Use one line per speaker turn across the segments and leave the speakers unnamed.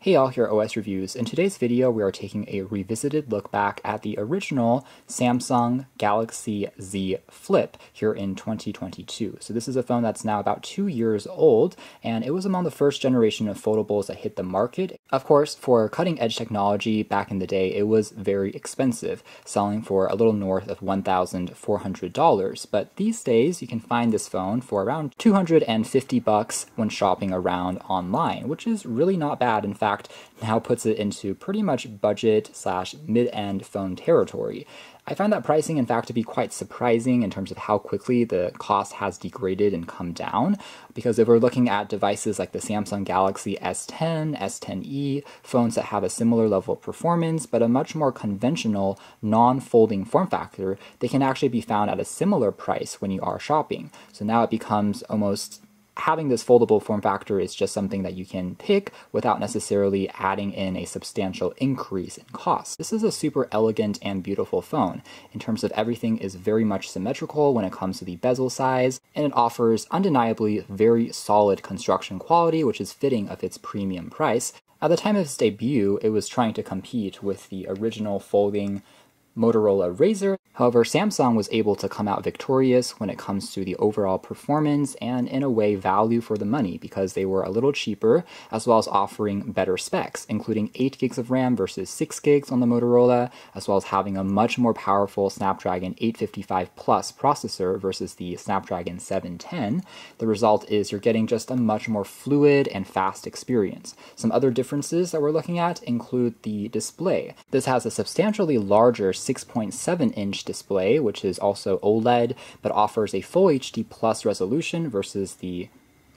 Hey all, here at OS Reviews. In today's video, we are taking a revisited look back at the original Samsung Galaxy Z Flip here in 2022. So this is a phone that's now about 2 years old, and it was among the first generation of foldables that hit the market. Of course, for cutting-edge technology back in the day, it was very expensive, selling for a little north of $1,400. But these days, you can find this phone for around $250 when shopping around online, which is really not bad. In fact, now puts it into pretty much budget/mid-end phone territory. I find that pricing, in fact, to be quite surprising in terms of how quickly the cost has degraded and come down. Because if we're looking at devices like the Samsung Galaxy S10, S10e, phones that have a similar level of performance, but a much more conventional, non-folding form factor, they can actually be found at a similar price when you are shopping. So now it becomes almost having this foldable form factor is just something that you can pick without necessarily adding in a substantial increase in cost. This is a super elegant and beautiful phone. In terms of everything is very much symmetrical when it comes to the bezel size, and it offers undeniably very solid construction quality, which is fitting of its premium price. At the time of its debut, it was trying to compete with the original folding Motorola Razr. However, Samsung was able to come out victorious when it comes to the overall performance and, in a way, value for the money, because they were a little cheaper, as well as offering better specs, including 8 gigs of RAM versus 6 gigs on the Motorola, as well as having a much more powerful Snapdragon 855 Plus processor versus the Snapdragon 710. The result is you're getting just a much more fluid and fast experience. Some other differences that we're looking at include the display. This has a substantially larger 6.7-inch display, which is also OLED, but offers a Full HD Plus resolution versus the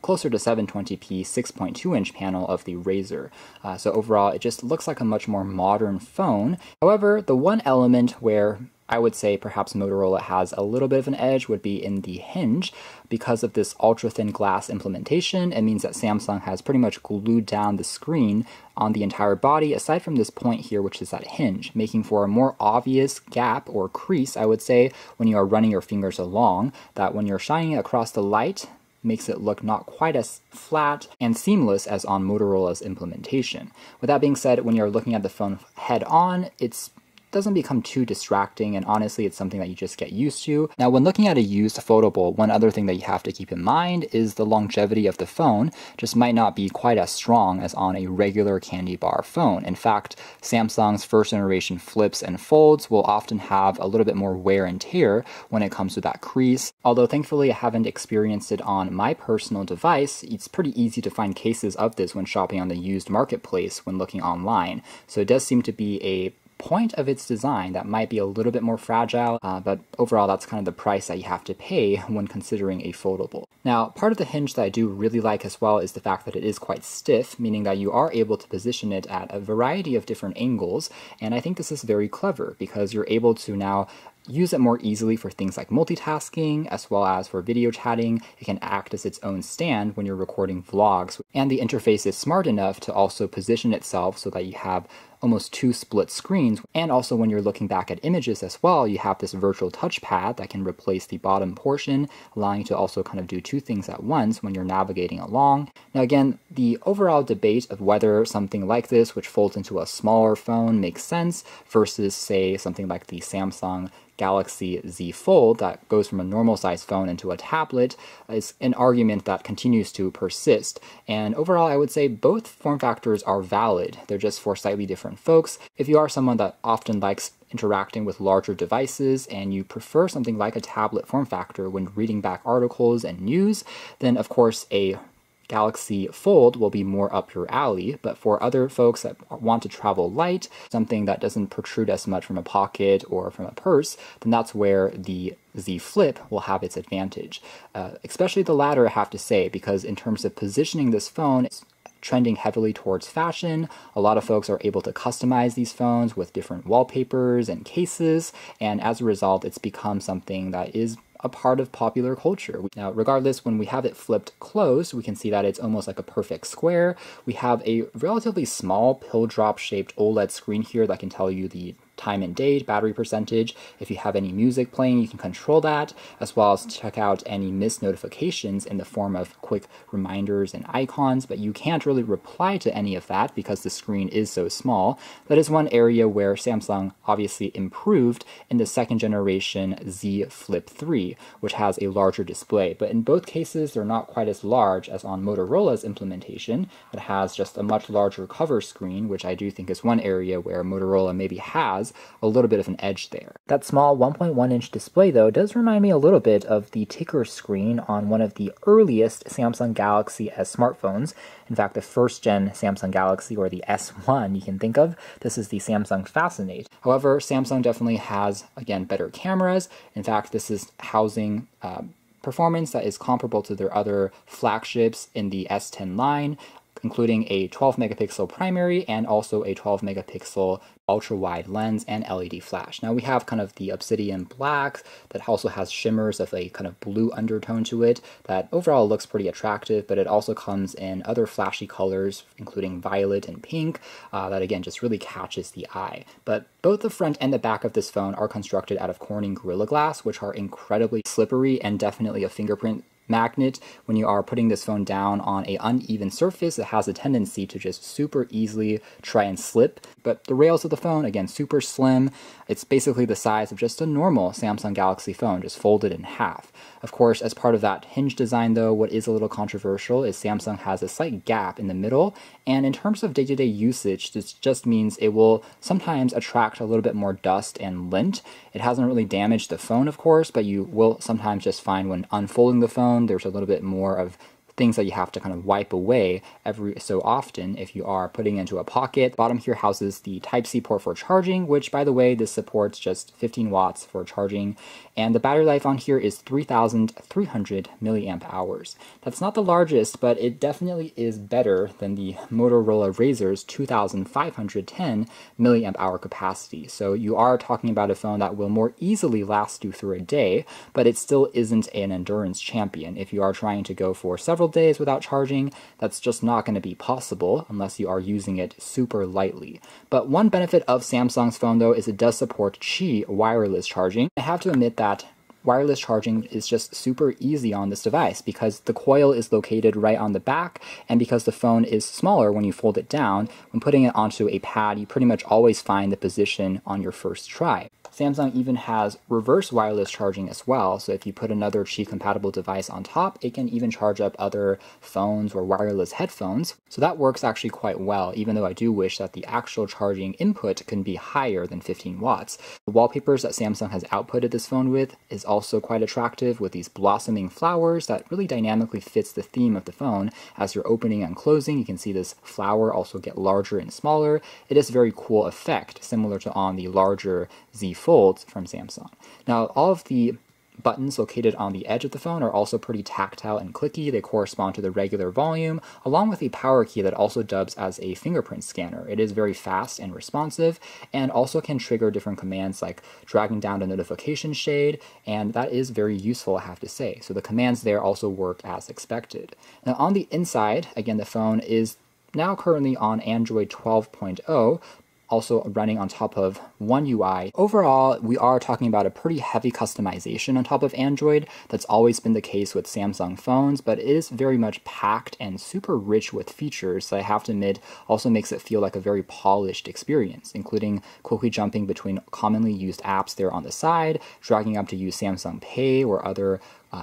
closer to 720p 6.2-inch panel of the Razr. So overall, it just looks like a much more modern phone. However, the one element where I would say perhaps Motorola has a little bit of an edge would be in the hinge. Because of this ultra-thin glass implementation, it means that Samsung has pretty much glued down the screen on the entire body, aside from this point here, which is that hinge, making for a more obvious gap or crease, I would say, when you are running your fingers along, that when you're shining it across the light, makes it look not quite as flat and seamless as on Motorola's implementation. With that being said, when you're looking at the phone head on, it doesn't become too distracting, and honestly it's something that you just get used to. Now, when looking at a used foldable, one other thing that you have to keep in mind is the longevity of the phone just might not be quite as strong as on a regular candy bar phone. In fact, Samsung's first generation flips and folds will often have a little bit more wear and tear when it comes to that crease. Although thankfully I haven't experienced it on my personal device, it's pretty easy to find cases of this when shopping on the used marketplace when looking online. So it does seem to be a point of its design that might be a little bit more fragile, but overall that's kind of the price that you have to pay when considering a foldable. Now, part of the hinge that I do really like as well is the fact that it is quite stiff, meaning that you are able to position it at a variety of different angles, and I think this is very clever because you're able to now use it more easily for things like multitasking, as well as for video chatting. It can act as its own stand when you're recording vlogs, and the interface is smart enough to also position itself so that you have almost 2 split screens. And also when you're looking back at images as well, you have this virtual touchpad that can replace the bottom portion, allowing you to also kind of do 2 things at once when you're navigating along. Now again, the overall debate of whether something like this, which folds into a smaller phone, makes sense versus, say, something like the Samsung Galaxy Z Fold that goes from a normal size phone into a tablet, is an argument that continues to persist. And overall, I would say both form factors are valid. They're just for slightly different folks. If you are someone that often likes interacting with larger devices and you prefer something like a tablet form factor when reading back articles and news, then of course a Galaxy Fold will be more up your alley, but for other folks that want to travel light, something that doesn't protrude as much from a pocket or from a purse, then that's where the Z Flip will have its advantage. Especially the latter, I have to say, because in terms of positioning this phone, it's trending heavily towards fashion. A lot of folks are able to customize these phones with different wallpapers and cases, and as a result, it's become something that is a part of popular culture. Now, regardless, when we have it flipped closed, we can see that it's almost like a perfect square. We have a relatively small pill drop shaped OLED screen here that can tell you the time and date, battery percentage. If you have any music playing, you can control that, as well as check out any missed notifications in the form of quick reminders and icons, but you can't really reply to any of that because the screen is so small. That is one area where Samsung obviously improved in the second generation Z Flip 3, which has a larger display. But in both cases, they're not quite as large as on Motorola's implementation. It has just a much larger cover screen, which I do think is one area where Motorola maybe has a little bit of an edge there. That small 1.1-inch display, though, does remind me a little bit of the ticker screen on one of the earliest Samsung Galaxy S smartphones. In fact, the first-gen Samsung Galaxy, or the S1 you can think of, this is the Samsung Fascinate. However, Samsung definitely has, again, better cameras. In fact, this is housing performance that is comparable to their other flagships in the S10 line, including a 12 megapixel primary and also a 12 megapixel ultra-wide lens and LED flash. Now we have kind of the obsidian black that also has shimmers of a kind of blue undertone to it that overall looks pretty attractive, but it also comes in other flashy colors, including violet and pink, that again just really catches the eye. But both the front and the back of this phone are constructed out of Corning Gorilla Glass, which are incredibly slippery and definitely a fingerprint magnet. When you are putting this phone down on an uneven surface, it has a tendency to just super easily try and slip. But the rails of the phone, again, super slim. It's basically the size of just a normal Samsung Galaxy phone, just folded in half. Of course, as part of that hinge design though, what is a little controversial is Samsung has a slight gap in the middle, and in terms of day-to-day usage, this just means it will sometimes attract a little bit more dust and lint. It hasn't really damaged the phone, of course, but you will sometimes just find when unfolding the phone, there's a little bit more of things that you have to kind of wipe away every so often if you are putting it into a pocket. The bottom here houses the Type-C port for charging, which, by the way, this supports just 15 watts for charging. And the battery life on here is 3,300 milliamp hours. That's not the largest, but it definitely is better than the Motorola Razr's 2,510 milliamp hour capacity. So you are talking about a phone that will more easily last you through a day, but it still isn't an endurance champion. If you are trying to go for several days without charging, that's just not going to be possible unless you are using it super lightly. But one benefit of Samsung's phone though is it does support Qi wireless charging. I have to admit that wireless charging is just super easy on this device because the coil is located right on the back, and because the phone is smaller when you fold it down, when putting it onto a pad, you pretty much always find the position on your first try. Samsung even has reverse wireless charging as well, so if you put another Qi-compatible device on top, it can even charge up other phones or wireless headphones. So that works actually quite well, even though I do wish that the actual charging input can be higher than 15 watts. The wallpapers that Samsung has outputted this phone with is also quite attractive, with these blossoming flowers that really dynamically fits the theme of the phone. As you're opening and closing, you can see this flower also get larger and smaller. It is a very cool effect, similar to on the larger Z Fold from Samsung. Now, all of the buttons located on the edge of the phone are also pretty tactile and clicky. They correspond to the regular volume, along with a power key that also dubs as a fingerprint scanner. It is very fast and responsive, and also can trigger different commands like dragging down the notification shade, and that is very useful, I have to say. So the commands there also work as expected. Now on the inside, again, the phone is now currently on Android 12.0, also running on top of One UI. Overall, we are talking about a pretty heavy customization on top of Android. That's always been the case with Samsung phones, but it is very much packed and super rich with features that I have to admit also makes it feel like a very polished experience, including quickly jumping between commonly used apps there on the side, dragging up to use Samsung Pay or other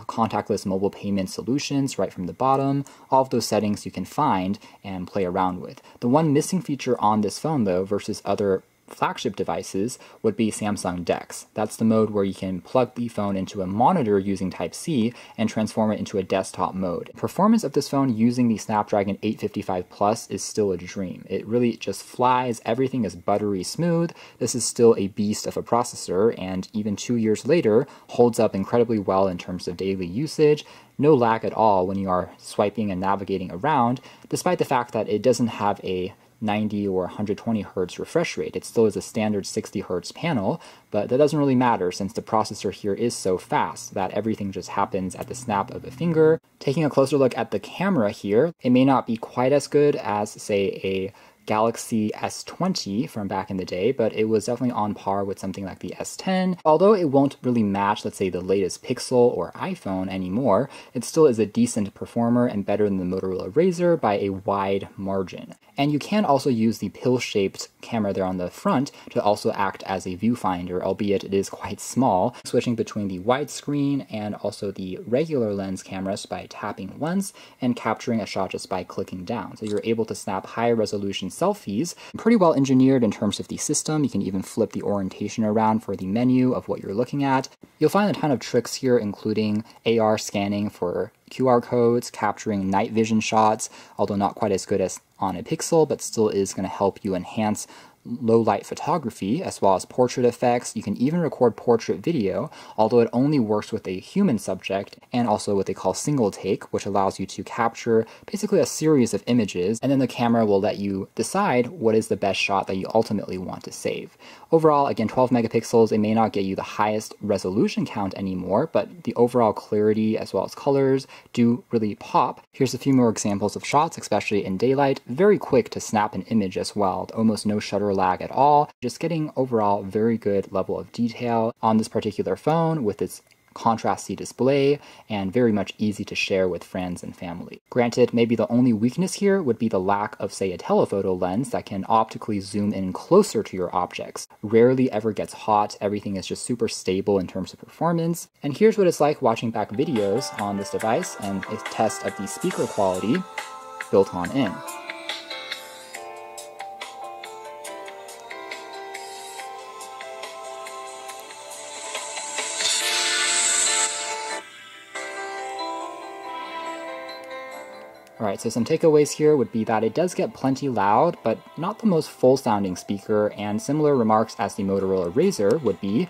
contactless mobile payment solutions right from the bottom. All of those settings you can find and play around with. The one missing feature on this phone though versus other flagship devices would be Samsung DeX. That's the mode where you can plug the phone into a monitor using Type-C and transform it into a desktop mode. Performance of this phone using the Snapdragon 855 Plus is still a dream. It really just flies. Everything is buttery smooth. This is still a beast of a processor, and even 2 years later holds up incredibly well in terms of daily usage. No lag at all when you are swiping and navigating around, despite the fact that it doesn't have a 90 or 120 Hz refresh rate. It still is a standard 60 Hz panel, but that doesn't really matter since the processor here is so fast that everything just happens at the snap of a finger. Taking a closer look at the camera here, it may not be quite as good as, say, a Galaxy S20 from back in the day, but it was definitely on par with something like the S10. Although it won't really match, let's say, the latest Pixel or iPhone anymore, it still is a decent performer and better than the Motorola Razr by a wide margin. And you can also use the pill-shaped camera there on the front to also act as a viewfinder, albeit it is quite small, switching between the widescreen and also the regular lens cameras by tapping once and capturing a shot just by clicking down. So you're able to snap higher resolution selfies. Pretty well engineered in terms of the system. You can even flip the orientation around for the menu of what you're looking at. You'll find a ton of tricks here, including AR scanning for QR codes, capturing night vision shots, although not quite as good as on a Pixel, but still is going to help you enhance low light photography, as well as portrait effects. You can even record portrait video, although it only works with a human subject, and also what they call single take, which allows you to capture basically a series of images, and then the camera will let you decide what is the best shot that you ultimately want to save. Overall, again, 12 megapixels, it may not get you the highest resolution count anymore, but the overall clarity as well as colors do really pop. Here's a few more examples of shots, especially in daylight. Very quick to snap an image as well, almost no shutter lag at all. Just getting overall very good level of detail on this particular phone with its contrasty display and very much easy to share with friends and family. Granted, maybe the only weakness here would be the lack of, say, a telephoto lens that can optically zoom in closer to your objects. Rarely ever gets hot, everything is just super stable in terms of performance. And here's what it's like watching back videos on this device and a test of the speaker quality built on in. Alright, so some takeaways here would be that it does get plenty loud, but not the most full-sounding speaker, and similar remarks as the Motorola Razr would be,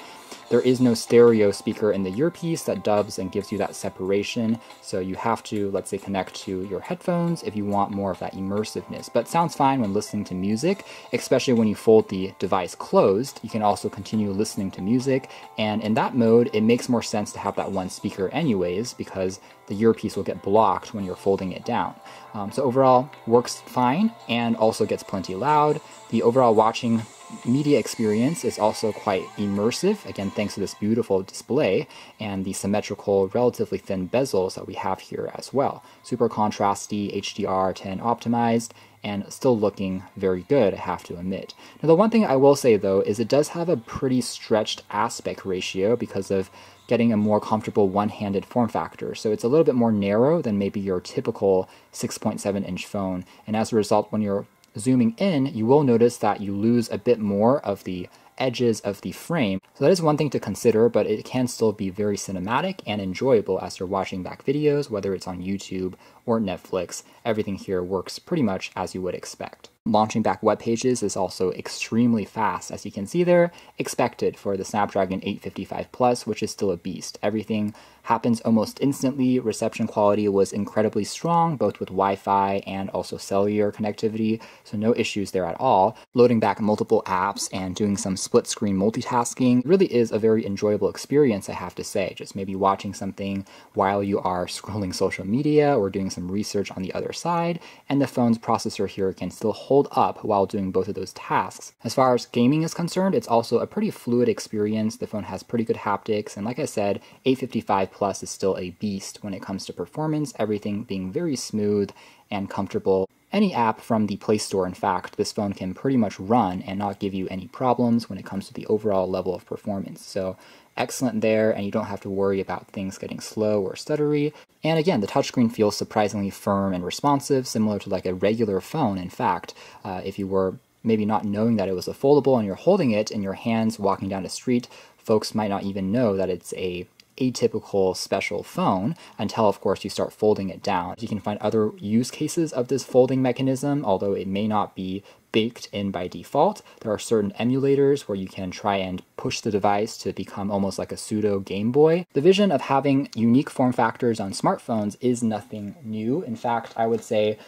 there is no stereo speaker in the earpiece that dubs and gives you that separation, so you have to, let's say, connect to your headphones if you want more of that immersiveness. But sounds fine when listening to music, especially when you fold the device closed. You can also continue listening to music, and in that mode, it makes more sense to have that one speaker anyways, because the earpiece will get blocked when you're folding it down. So overall, works fine and also gets plenty loud. The overall watching media experience is also quite immersive, again thanks to this beautiful display and the symmetrical, relatively thin bezels that we have here as well. Super contrasty, HDR10 optimized, and still looking very good, I have to admit. Now the one thing I will say though is it does have a pretty stretched aspect ratio because of getting a more comfortable one-handed form factor. So it's a little bit more narrow than maybe your typical 6.7-inch phone, and as a result, when you're zooming in, you will notice that you lose a bit more of the edges of the frame. So that is one thing to consider, but it can still be very cinematic and enjoyable as you're watching back videos, whether it's on YouTube or Netflix. Everything here works pretty much as you would expect. Launching back web pages is also extremely fast, as you can see there, expected for the Snapdragon 855 Plus, which is still a beast. Everything happens almost instantly. Reception quality was incredibly strong, both with Wi-Fi and also cellular connectivity, so no issues there at all. Loading back multiple apps and doing some split-screen multitasking really is a very enjoyable experience, I have to say. Just maybe watching something while you are scrolling social media or doing some research on the other side, and the phone's processor here can still hold up while doing both of those tasks. As far as gaming is concerned, it's also a pretty fluid experience. The phone has pretty good haptics, and like I said, 855 Plus is still a beast when it comes to performance, everything being very smooth and comfortable. Any app from the Play Store, in fact, this phone can pretty much run and not give you any problems when it comes to the overall level of performance. So excellent there, and you don't have to worry about things getting slow or stuttery. And again, the touchscreen feels surprisingly firm and responsive, similar to like a regular phone. In fact, if you were maybe not knowing that it was a foldable and you're holding it in your hands walking down the street, folks might not even know that it's a atypical special phone until, of course, you start folding it down. You can find other use cases of this folding mechanism, although it may not be baked in by default. There are certain emulators where you can try and push the device to become almost like a pseudo Game Boy. The vision of having unique form factors on smartphones is nothing new. In fact, I would say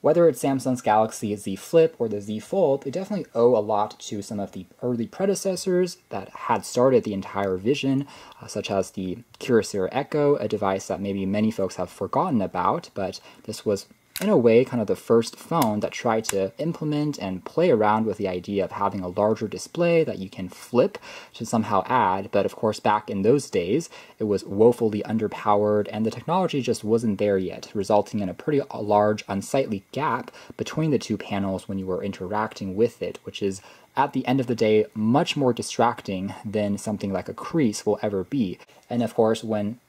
whether it's Samsung's Galaxy Z Flip or the Z Fold, they definitely owe a lot to some of the early predecessors that had started the entire vision, such as the Kyocera Echo, a device that maybe many folks have forgotten about, but this was in a way, kind of the first phone that tried to implement and play around with the idea of having a larger display that you can flip to somehow add. But of course, back in those days, it was woefully underpowered and the technology just wasn't there yet, resulting in a pretty large, unsightly gap between the two panels when you were interacting with it, which is, at the end of the day, much more distracting than something like a crease will ever be. And of course, when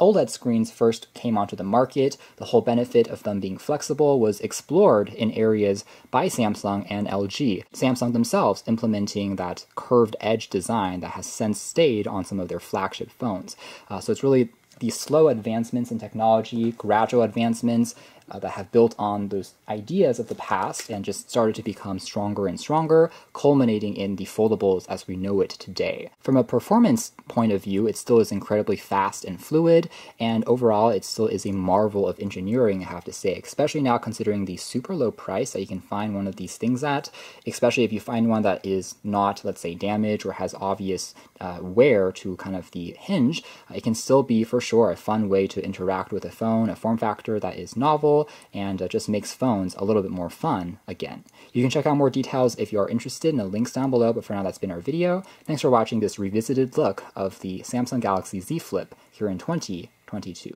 OLED screens first came onto the market, the whole benefit of them being flexible was explored in areas by Samsung and LG. Samsung themselves implementing that curved edge design that has since stayed on some of their flagship phones. So it's really these slow advancements in technology, gradual advancements that have built on those ideas of the past and just started to become stronger and stronger, culminating in the foldables as we know it today. From a performance point of view, it still is incredibly fast and fluid, and overall it still is a marvel of engineering, I have to say, especially now considering the super low price that you can find one of these things at, especially if you find one that is not, let's say, damaged or has obvious wear to kind of the hinge. It can still be, for sure, a fun way to interact with a phone, a form factor that is novel, and just makes phones a little bit more fun again. You can check out more details if you are interested in the links down below, but for now that's been our video. Thanks for watching this revisited look of the Samsung Galaxy Z Flip here in 2022.